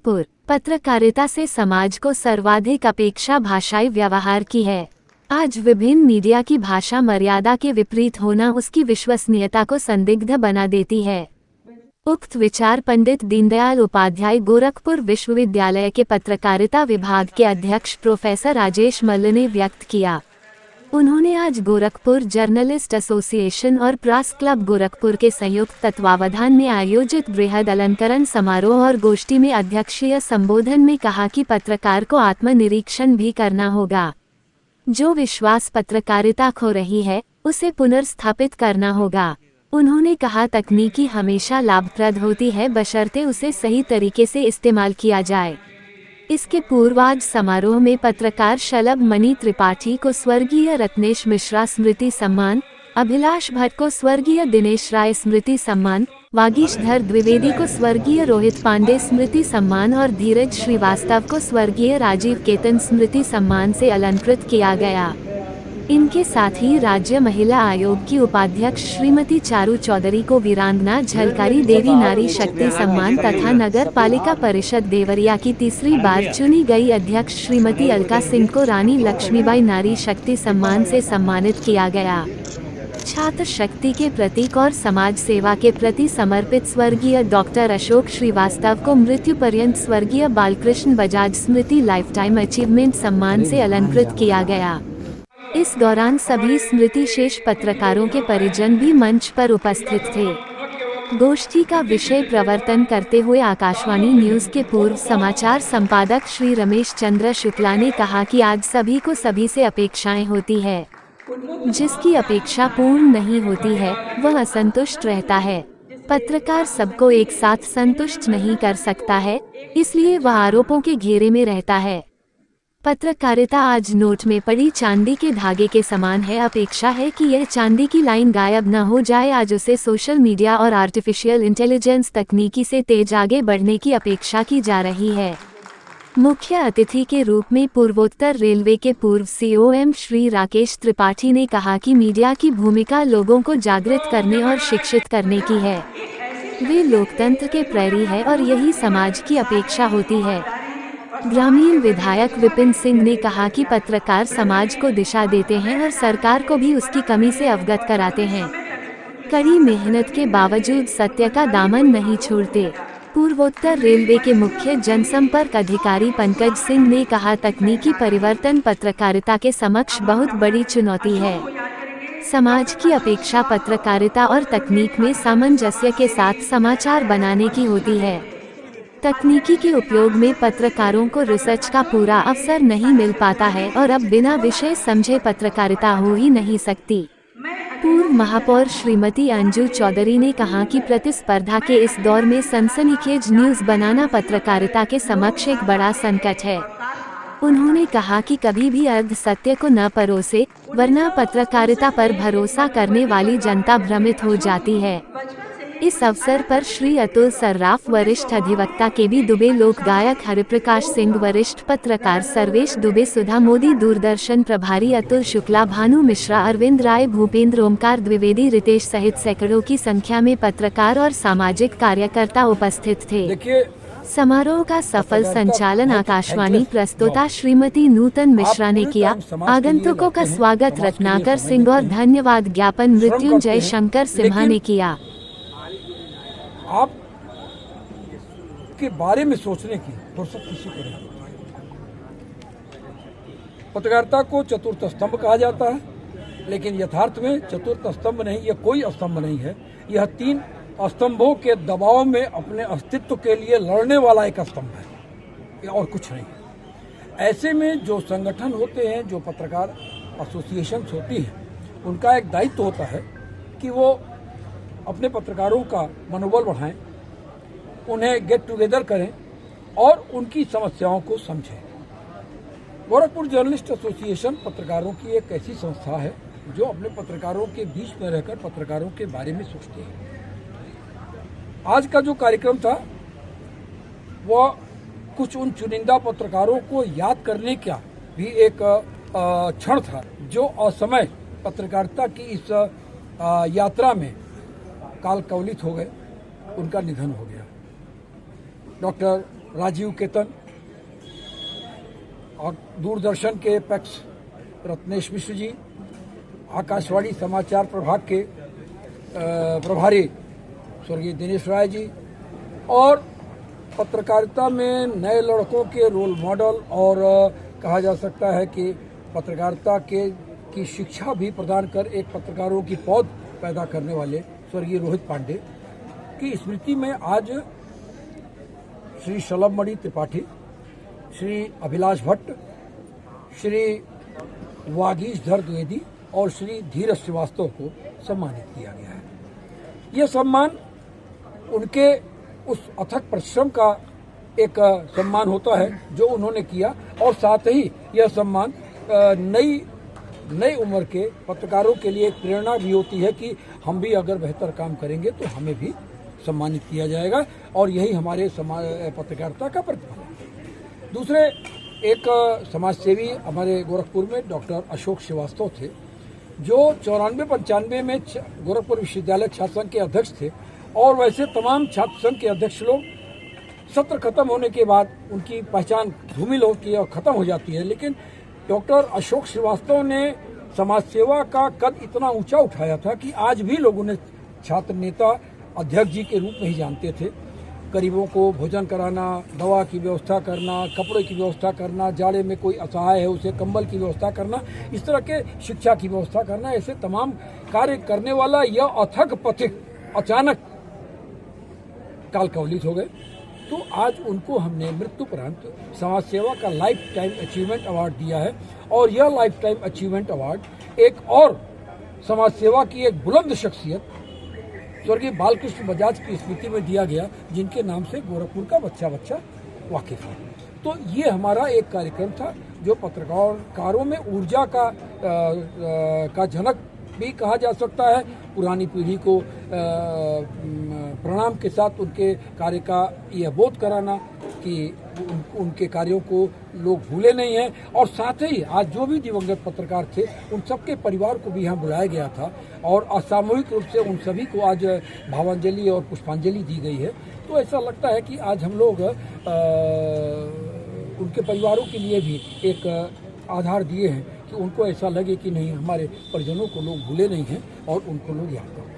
गोरखपुर। पत्रकारिता से समाज को सर्वाधिक अपेक्षा भाषाई व्यवहार की है। आज विभिन्न मीडिया की भाषा मर्यादा के विपरीत होना उसकी विश्वसनीयता को संदिग्ध बना देती है। उक्त विचार पंडित दीनदयाल उपाध्याय गोरखपुर विश्वविद्यालय के पत्रकारिता विभाग के अध्यक्ष प्रोफेसर राजेश मल्ल ने व्यक्त किया। उन्होंने आज गोरखपुर जर्नलिस्ट एसोसिएशन और प्रेस क्लब गोरखपुर के संयुक्त तत्वावधान में आयोजित बृहद अलंकरण समारोह और गोष्ठी में अध्यक्षीय संबोधन में कहा कि पत्रकार को आत्मनिरीक्षण भी करना होगा। जो विश्वास पत्रकारिता खो रही है, उसे पुनर्स्थापित करना होगा। उन्होंने कहा, तकनीकी हमेशा लाभप्रद होती है बशर्ते उसे सही तरीके से इस्तेमाल किया जाए। इसके पूर्व आज समारोह में पत्रकार शलभ मणि त्रिपाठी को स्वर्गीय रत्नेश मिश्रा स्मृति सम्मान, अभिलाष भट्ट को स्वर्गीय दिनेश राय स्मृति सम्मान, वागीशधर द्विवेदी को स्वर्गीय रोहित पांडे स्मृति सम्मान और धीरज श्रीवास्तव को स्वर्गीय राजीव केतन स्मृति सम्मान से अलंकृत किया गया। इनके साथ ही राज्य महिला आयोग की उपाध्यक्ष श्रीमती चारू चौधरी को वीरांगना झलकारी देवी नारी शक्ति सम्मान तथा नगर पालिका परिषद देवरिया की तीसरी बार चुनी गई अध्यक्ष श्रीमती अलका सिंह को रानी लक्ष्मीबाई नारी शक्ति सम्मान से सम्मानित किया गया। छात्र शक्ति के प्रतीक और समाज सेवा के प्रति समर्पित स्वर्गीय डॉक्टर अशोक श्रीवास्तव को मृत्यु पर्यंत स्वर्गीय बालकृष्ण बजाज स्मृति लाइफटाइम अचीवमेंट सम्मान से अलंकृत किया गया। इस दौरान सभी स्मृति शेष पत्रकारों के परिजन भी मंच पर उपस्थित थे। गोष्ठी का विषय प्रवर्तन करते हुए आकाशवाणी न्यूज के पूर्व समाचार संपादक श्री रमेश चंद्र शुक्ला ने कहा कि आज सभी को सभी से अपेक्षाएं होती है। जिसकी अपेक्षा पूर्ण नहीं होती है, वह असंतुष्ट रहता है। पत्रकार सबको एक साथ संतुष्ट नहीं कर सकता है, इसलिए वह आरोपों के घेरे में रहता है। पत्रकारिता आज नोट में पड़ी चांदी के धागे के समान है। अपेक्षा है कि यह चांदी की लाइन गायब न हो जाए। आज उसे सोशल मीडिया और आर्टिफिशियल इंटेलिजेंस तकनीकी से तेज आगे बढ़ने की अपेक्षा की जा रही है। मुख्य अतिथि के रूप में पूर्वोत्तर रेलवे के पूर्व COM श्री राकेश त्रिपाठी ने कहा कि मीडिया की भूमिका लोगों को जागृत करने और शिक्षित करने की है। वे लोकतंत्र के प्रहरी है और यही समाज की अपेक्षा होती है। ग्रामीण विधायक विपिन सिंह ने कहा कि पत्रकार समाज को दिशा देते हैं और सरकार को भी उसकी कमी से अवगत कराते हैं। कड़ी मेहनत के बावजूद सत्य का दामन नहीं छोड़ते। पूर्वोत्तर रेलवे के मुख्य जनसंपर्क अधिकारी पंकज सिंह ने कहा, तकनीकी परिवर्तन पत्रकारिता के समक्ष बहुत बड़ी चुनौती है। समाज की अपेक्षा पत्रकारिता और तकनीक में सामंजस्य के साथ समाचार बनाने की होती है। तकनीकी के उपयोग में पत्रकारों को रिसर्च का पूरा अवसर नहीं मिल पाता है और अब बिना विषय समझे पत्रकारिता हो ही नहीं सकती। पूर्व महापौर श्रीमती अंजू चौधरी ने कहा कि प्रतिस्पर्धा के इस दौर में सनसनीखेज न्यूज बनाना पत्रकारिता के समक्ष एक बड़ा संकट है। उन्होंने कहा कि कभी भी अर्ध सत्य को न परोसे, वरना पत्रकारिता पर भरोसा करने वाली जनता भ्रमित हो जाती है। इस अवसर पर श्री अतुल सर्राफ वरिष्ठ अधिवक्ता KB दुबे, लोक गायक हरिप्रकाश सिंह, वरिष्ठ पत्रकार सर्वेश दुबे, सुधा मोदी, दूरदर्शन प्रभारी अतुल शुक्ला, भानु मिश्रा, अरविंद राय, भूपेंद्र, ओमकार द्विवेदी, रितेश सहित सैकड़ों की संख्या में पत्रकार और सामाजिक कार्यकर्ता उपस्थित थे। समारोह का सफल संचालन आकाशवाणी प्रस्तोता श्रीमती नूतन मिश्रा ने किया। आगंतुकों का स्वागत रत्नाकर सिंह और धन्यवाद ज्ञापन मृत्युंजय शंकर सिम्हा ने किया। आप के बारे में सोचने की फुर्सत किसी को नहीं। पत्रकारिता को चतुर्थ स्तंभ कहा जाता है, लेकिन यथार्थ में चतुर्थ स्तंभ नहीं, यह कोई स्तंभ नहीं है। यह 3 स्तंभों के दबाव में अपने अस्तित्व के लिए लड़ने वाला एक स्तंभ है, और कुछ नहीं। ऐसे में जो संगठन होते हैं, जो पत्रकार एसोसिएशन होती हैं, उनका एक दायित्व होता है कि वो अपने पत्रकारों का मनोबल बढ़ाएं, उन्हें गेट टुगेदर करें और उनकी समस्याओं को समझें। गोरखपुर जर्नलिस्ट एसोसिएशन पत्रकारों की एक ऐसी संस्था है जो अपने पत्रकारों के बीच में रहकर पत्रकारों के बारे में सोचती है। आज का जो कार्यक्रम था वह कुछ उन चुनिंदा पत्रकारों को याद करने का भी एक क्षण था जो असमय पत्रकारिता की इस यात्रा में काल कवलित हो गए, उनका निधन हो गया। डॉक्टर राजीव केतन और दूरदर्शन के पैक्स रत्नेश मिश्र जी, आकाशवाणी समाचार प्रभाग के प्रभारी स्वर्गीय दिनेश राय जी, और पत्रकारिता में नए लड़कों के रोल मॉडल और कहा जा सकता है कि पत्रकारिता की शिक्षा भी प्रदान कर एक पत्रकारों की पौध पैदा करने वाले स्वर्गीय रोहित पांडे की स्मृति में आज श्री शलभमणि त्रिपाठी, श्री अभिलाष भट्ट, श्री वागीशधर द्विवेदी और श्री धीरज श्रीवास्तव को सम्मानित किया गया है। यह सम्मान उनके उस अथक परिश्रम का एक सम्मान होता है जो उन्होंने किया, और साथ ही यह सम्मान नई उम्र के पत्रकारों के लिए एक प्रेरणा भी होती है कि हम भी अगर बेहतर काम करेंगे तो हमें भी सम्मानित किया जाएगा, और यही हमारे पत्रकारिता का प्रतिफल है। दूसरे एक समाजसेवी हमारे गोरखपुर में डॉक्टर अशोक श्रीवास्तव थे, जो 94-95 में गोरखपुर विश्वविद्यालय छात्र संघ के अध्यक्ष थे, और वैसे तमाम छात्र संघ के अध्यक्ष लोग सत्र खत्म होने के बाद उनकी पहचान धूमिल होती है और खत्म हो जाती है, लेकिन डॉक्टर अशोक श्रीवास्तव ने समाज सेवा का कद इतना ऊंचा उठाया था कि आज भी लोग उन्हें छात्र नेता अध्यक्ष जी के रूप में ही जानते थे। गरीबों को भोजन कराना, दवा की व्यवस्था करना, कपड़े की व्यवस्था करना, जाड़े में कोई असहाय है उसे कंबल की व्यवस्था करना, इस तरह के शिक्षा की व्यवस्था करना, ऐसे तमाम कार्य करने वाला यह अथक पथिक अचानक काल कवलित हो गए। तो आज उनको हमने मृत्युपरांत समाज सेवा का लाइफ टाइम अचीवमेंट अवार्ड दिया है, और यह लाइफ टाइम अचीवमेंट अवार्ड एक और समाज सेवा की एक बुलंद शख्सियत स्वर्गीय बालकृष्ण बजाज की स्मृति में दिया गया, जिनके नाम से गोरखपुर का बच्चा वाकिफ है। तो ये हमारा एक कार्यक्रम था जो पत्रकारों में ऊर्जा का जनक भी कहा जा सकता है। पुरानी पीढ़ी को प्रणाम के साथ उनके कार्य का यह बोध कराना कि उनके कार्यों को लोग भूले नहीं हैं, और साथ ही आज जो भी दिवंगत पत्रकार थे उन सबके परिवार को भी यहाँ बुलाया गया था, और असामूहिक रूप से उन सभी को आज भावांजलि और पुष्पांजलि दी गई है। तो ऐसा लगता है कि आज हम लोग उनके परिवारों के लिए भी एक आधार दिए हैं कि उनको ऐसा लगे कि नहीं, हमारे परिजनों को लोग भूले नहीं हैं और उनको लोग याद करते हैं।